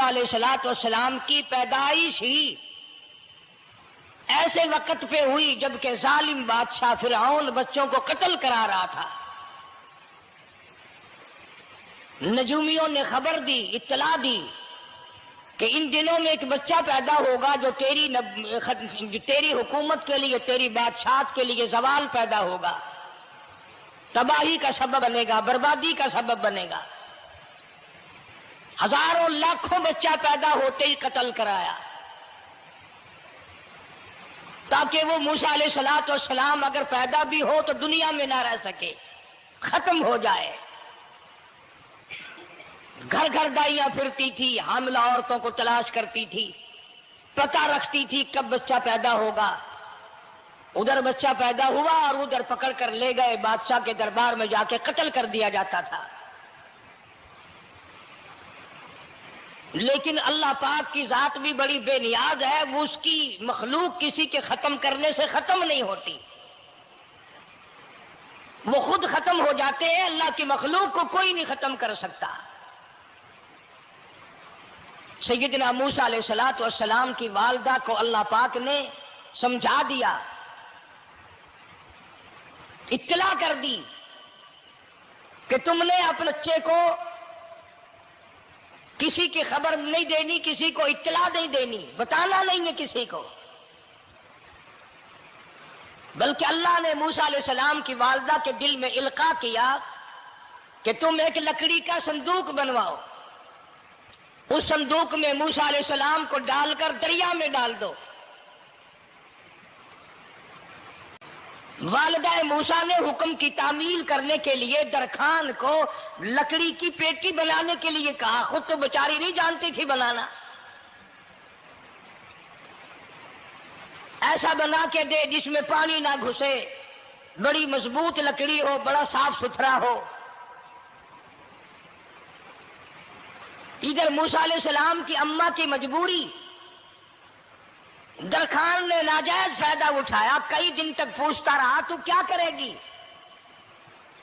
موسیٰ علیہ السلام کی پیدائش ہی ایسے وقت پہ ہوئی جبکہ ظالم بادشاہ فرعون بچوں کو قتل کرا رہا تھا۔ نجومیوں نے خبر دی، اطلاع دی کہ ان دنوں میں ایک بچہ پیدا ہوگا جو تیری حکومت کے لیے، تیری بادشاہت کے لیے زوال پیدا ہوگا، تباہی کا سبب بنے گا، بربادی کا سبب بنے گا۔ ہزاروں لاکھوں بچہ پیدا ہوتے ہی قتل کرایا تاکہ وہ موسیٰ علیہ السلام اگر پیدا بھی ہو تو دنیا میں نہ رہ سکے، ختم ہو جائے۔ گھر گھر دائیاں پھرتی تھی، حاملہ عورتوں کو تلاش کرتی تھی، پتہ رکھتی تھی کب بچہ پیدا ہوگا۔ ادھر بچہ پیدا ہوا اور ادھر پکڑ کر لے گئے، بادشاہ کے دربار میں جا کے قتل کر دیا جاتا تھا۔ لیکن اللہ پاک کی ذات بھی بڑی بے نیاز ہے، وہ اس کی مخلوق کسی کے ختم کرنے سے ختم نہیں ہوتی، وہ خود ختم ہو جاتے ہیں۔ اللہ کی مخلوق کو کوئی نہیں ختم کر سکتا۔ سیدنا موسیٰ علیہ السلام کی والدہ کو اللہ پاک نے سمجھا دیا، اطلاع کر دی کہ تم نے اپنے بچے کو کسی کی خبر نہیں دینی، کسی کو اطلاع نہیں دینی، بتانا نہیں ہے کسی کو، بلکہ اللہ نے موسیٰ علیہ السلام کی والدہ کے دل میں القاء کیا کہ تم ایک لکڑی کا صندوق بنواؤ، اس صندوق میں موسیٰ علیہ السلام کو ڈال کر دریا میں ڈال دو۔ والدہ موسیٰ نے حکم کی تعمیل کرنے کے لیے درخان کو لکڑی کی پیٹی بنانے کے لیے کہا، خود تو بیچاری نہیں جانتی تھی بنانا۔ ایسا بنا کے دے جس میں پانی نہ گھسے، بڑی مضبوط لکڑی ہو، بڑا صاف ستھرا ہو۔ ادھر موسیٰ علیہ السلام کی اماں کی مجبوری، درخان نے ناجائز فائدہ اٹھایا، کئی دن تک پوچھتا رہا تو کیا کرے گی،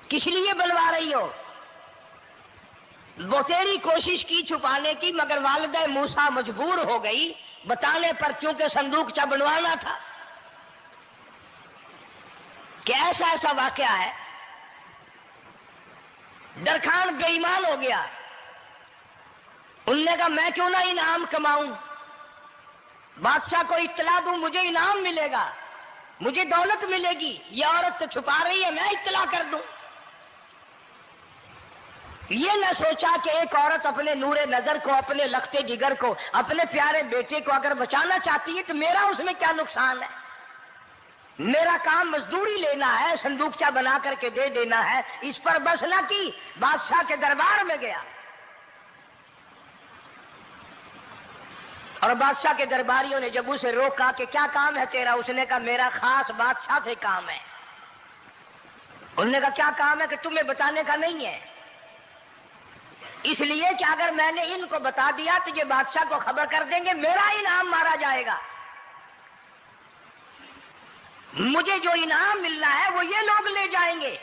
کس لیے بنوا رہی ہو؟ وہ تیری کوشش کی چھپانے کی، مگر والدہ موسیٰ مجبور ہو گئی بتانے پر، کیونکہ صندوق بنوانا تھا۔ کہ ایسا واقعہ ہے، درخان بے ایمان ہو گیا۔ انہوں نے کہا میں کیوں نہ انعام کماؤں، بادشاہ کو اطلاع دوں، مجھے انعام ملے گا، مجھے دولت ملے گی، یہ عورت تو چھپا رہی ہے، میں اطلاع کر دوں۔ یہ نہ سوچا کہ ایک عورت اپنے نور نظر کو، اپنے لخت جگر کو، اپنے پیارے بیٹے کو اگر بچانا چاہتی ہے تو میرا اس میں کیا نقصان ہے، میرا کام مزدوری لینا ہے، صندوقچہ بنا کر کے دے دینا ہے۔ اس پر بس نہ کی، بادشاہ کے دربار میں گیا اور بادشاہ کے درباریوں نے جب اسے روکا کہ کیا کام ہے تیرا، اس نے کہا میرا خاص بادشاہ سے کام ہے۔ انہوں نے کہا کیا کام ہے؟ کہ تمہیں بتانے کا نہیں ہے، اس لیے کہ اگر میں نے ان کو بتا دیا تو یہ بادشاہ کو خبر کر دیں گے، میرا انعام مارا جائے گا، مجھے جو انعام ملنا ہے وہ یہ لوگ لے جائیں گے۔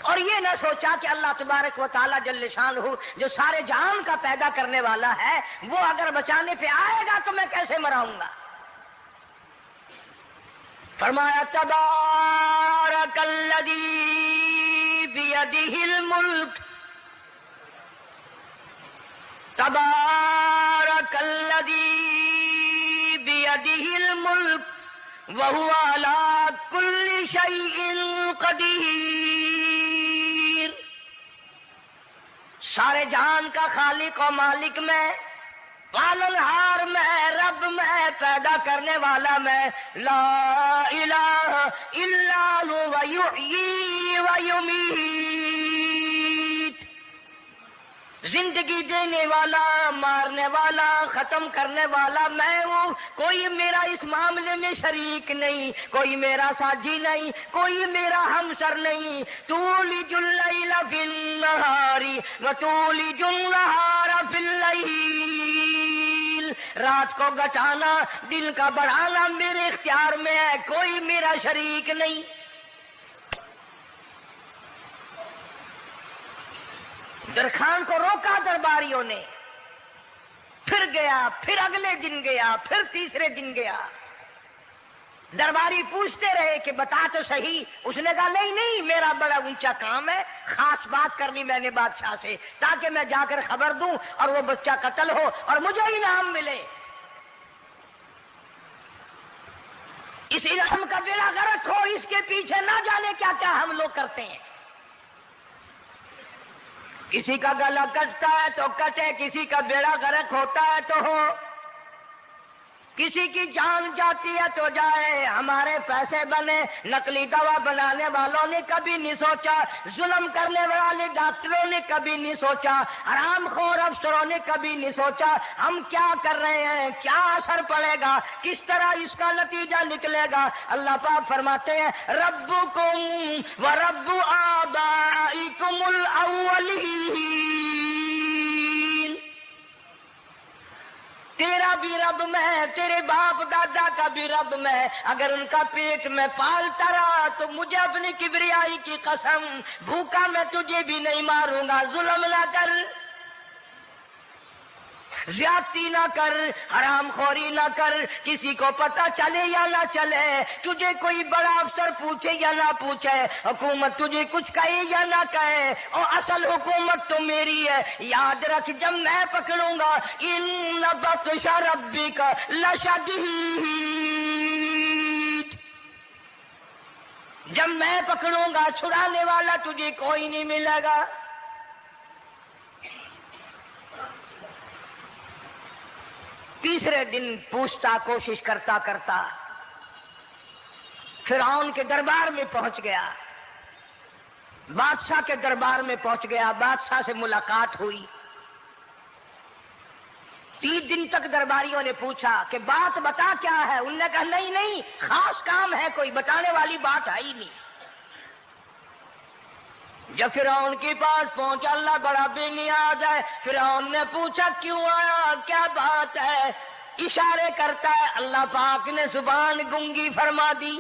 اور یہ نہ سوچا کہ اللہ تبارک و تعالیٰ جل شانہ جو سارے جہان کا پیدا کرنے والا ہے، وہ اگر بچانے پہ آئے گا تو میں کیسے مراؤں گا۔ فرمایا تبارک الذی بیدہ الملک، تبارک الذی بیدہ الملک وہو علی کل شیء قدیر۔ سارے جہان کا خالق و مالک میں، پالنہار میں، رب میں، پیدا کرنے والا میں، لا الہ الا هو یحیی و یمیت، زندگی دینے والا، مارنے والا، ختم کرنے والا میں ہوں، کوئی میرا اس معاملے میں شریک نہیں، کوئی میرا ساجی نہیں، کوئی میرا ہمسر نہیں۔ تولج اللیل فی النہار وتولج النہار فی اللیل، رات کو گھٹانا، دن کا بڑھانا میرے اختیار میں ہے، کوئی میرا شریک نہیں۔ درخان کو روکا درباریوں نے، پھر گیا، پھر اگلے دن گیا، پھر تیسرے دن گیا۔ درباری پوچھتے رہے کہ بتا تو صحیح۔ اس نے کہا نہیں نہیں، میرا بڑا اونچا کام ہے، خاص بات کر لی میں نے بادشاہ سے تاکہ میں جا کر خبر دوں اور وہ بچہ قتل ہو اور مجھے انعام ملے۔ اس انعام کا بیڑا غرق ہو، اس کے پیچھے نہ جانے کیا کیا ہم لوگ کرتے ہیں۔ کسی کا گلا کٹتا ہے تو کٹے، کسی کا بیڑا غرق ہوتا ہے تو ہو، کسی کی جان جاتی ہے تو جائے، ہمارے پیسے بنے۔ نقلی دوا بنانے والوں نے کبھی نہیں سوچا، ظلم کرنے والے ڈاکٹروں نے کبھی نہیں سوچا، حرام خور افسروں نے کبھی نہیں سوچا ہم کیا کر رہے ہیں، کیا اثر پڑے گا، کس طرح اس کا نتیجہ نکلے گا۔ اللہ پاک فرماتے ہیں ربکم و رب آبائکم الاولین، تیرا بھی رب میں، تیرے باپ دادا کا بھی رب میں، اگر ان کا پیٹ میں پالتا رہا تو مجھے اپنی کبریائی کی قسم، بھوکا میں تجھے بھی نہیں ماروں گا۔ ظلم نہ کر، زیادتی نہ کر، حرام خوری نہ کر، کسی کو پتہ چلے یا نہ چلے، تجھے کوئی بڑا افسر پوچھے یا نہ پوچھے، حکومت تجھے کچھ کہے یا نہ کہے، اور اصل حکومت تو میری ہے۔ یاد رکھ جب میں پکڑوں گا ان بطش ربک لشدید، جب میں پکڑوں گا چھڑانے والا تجھے کوئی نہیں ملے گا۔ تیسرے دن پوچھتا، کوشش کرتا کرتا فرعون کے دربار میں پہنچ گیا، بادشاہ کے دربار میں پہنچ گیا، بادشاہ سے ملاقات ہوئی۔ 3 دن تک درباریوں نے پوچھا کہ بات بتا کیا ہے، انہوں نے کہا نہیں نہیں، خاص کام ہے، کوئی بتانے والی بات ہے ہی نہیں۔ جب فرعون کے پاس پہنچا، اللہ بڑا بے نیاز ہے، فرعون نے پوچھا کیوں آیا، کیا بات ہے، اشارے کرتا ہے، اللہ پاک نے زبان گنگی فرما دی۔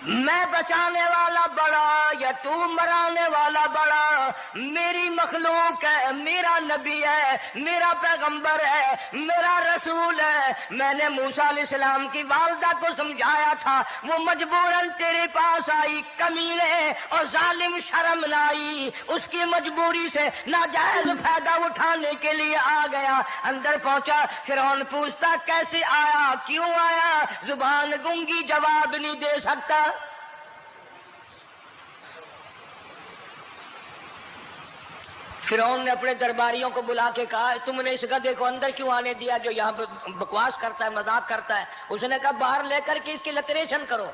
میں بچانے والا بڑا یا تو مرانے والا بڑا، میری مخلوق ہے، میرا نبی ہے، میرا پیغمبر ہے، میرا رسول ہے۔ میں نے موسیٰ علیہ السلام کی والدہ کو سمجھایا تھا، وہ مجبوراً تیرے پاس آئی، کمینے اور ظالم شرم نہ آئی، اس کی مجبوری سے ناجائز فائدہ اٹھانے کے لیے آ گیا۔ اندر پہنچا، فرعون پوچھتا کیسے آیا، کیوں آیا، زبان گنگی جواب نہیں دے سکتا۔ فرعون نے اپنے درباریوں کو بلا کے کہا تم نے اس گدھے کو اندر کیوں آنے دیا جو یہاں پہ بکواس کرتا ہے، مذاق کرتا ہے؟ اس نے کہا باہر لے کر کے اس کی لتریشن کرو۔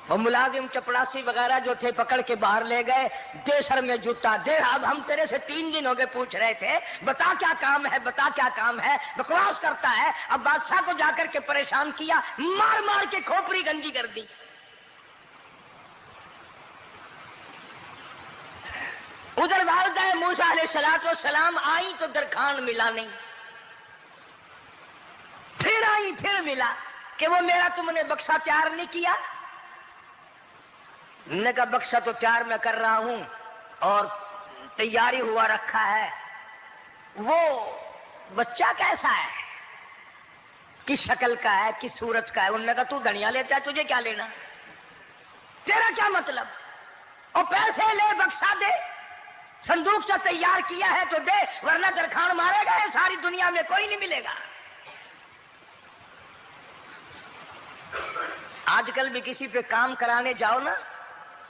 وہ ملازم چپڑاسی وغیرہ جو تھے پکڑ کے باہر لے گئے، دے سر میں جوتا دے، اب ہم تیرے سے 3 دن ہو گئے پوچھ رہے تھے، بتا کیا کام ہے، بتا کیا کام ہے، بکواس کرتا ہے۔ اب بادشاہ کو جا کر کے پریشان کیا، مار مار کے کھوپڑی گنجی کر دی۔ ادھر والدہ موسیٰ علیہ السلام آئی تو درخان ملا نہیں، پھر آئی پھر ملا کہ وہ میرا تم نے بکسا تیار نہیں کیا۔ نے کہا بکسا تو تیار میں کر رہا ہوں اور تیاری ہوا رکھا ہے، وہ بچہ کیسا ہے، کس شکل کا ہے، کس صورت کا ہے؟ انہوں نے کہا تو دھنیا لیتا ہے، تجھے کیا لینا، تیرا کیا مطلب، اور پیسے لے بکسا دے، صندوق سے تیار کیا ہے تو دے، ورنہ درخان مارے گا، ساری دنیا میں کوئی نہیں ملے گا۔ آج کل بھی کسی پہ کام کرانے جاؤ نا،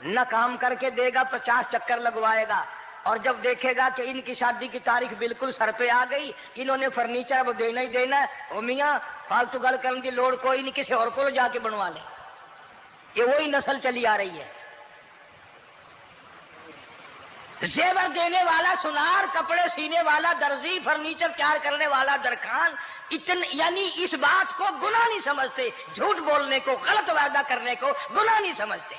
نہ کام کر کے دے گا، 50 چکر لگوائے گا، اور جب دیکھے گا کہ ان کی شادی کی تاریخ بالکل سر پہ آ گئی، انہوں نے فرنیچر وہ دینا ہی دینا ہے، او میاں فالتو گل کرنے کی لوڑ کوئی نہیں، کسی اور کو جا کے بنوا لیں۔ یہ وہی نسل چلی آ رہی ہے، زیور دینے والا سنار، کپڑے سینے والا درزی، فرنیچر تیار کرنے والا درخان، یعنی اس بات کو گناہ نہیں سمجھتے، جھوٹ بولنے کو، غلط وعدہ کرنے کو گناہ نہیں سمجھتے۔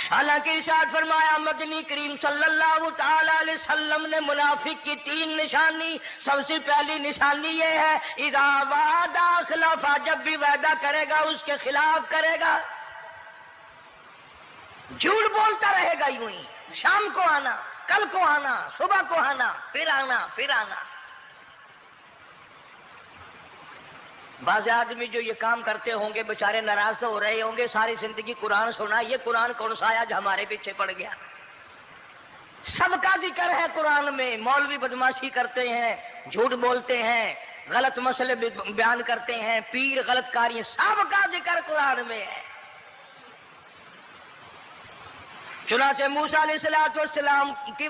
حالانکہ ارشاد فرمایا مدنی کریم صلی اللہ تعالی علیہ وسلم نے منافق کی 3 نشانی، سب سے پہلی نشانی یہ ہے اذا وعد اخلف، جب بھی وعدہ کرے گا اس کے خلاف کرے گا۔ جھوٹ بولتا رہے گا یوں ہی، شام کو آنا، کل کو آنا، صبح کو آنا، پھر آنا، پھر آنا۔ بعض آدمی جو یہ کام کرتے ہوں گے بیچارے ناراض ہو رہے ہوں گے، ساری زندگی قرآن سنا، یہ قرآن کون سا آیا جو ہمارے پیچھے پڑ گیا؟ سب کا ذکر ہے قرآن میں۔ مولوی بدماشی کرتے ہیں، جھوٹ بولتے ہیں، غلط مسئلے بیان کرتے ہیں، پیر غلط کاری، سب کا ذکر قرآن میں ہے۔ چنانچہ موسیٰ علیہ السلام کی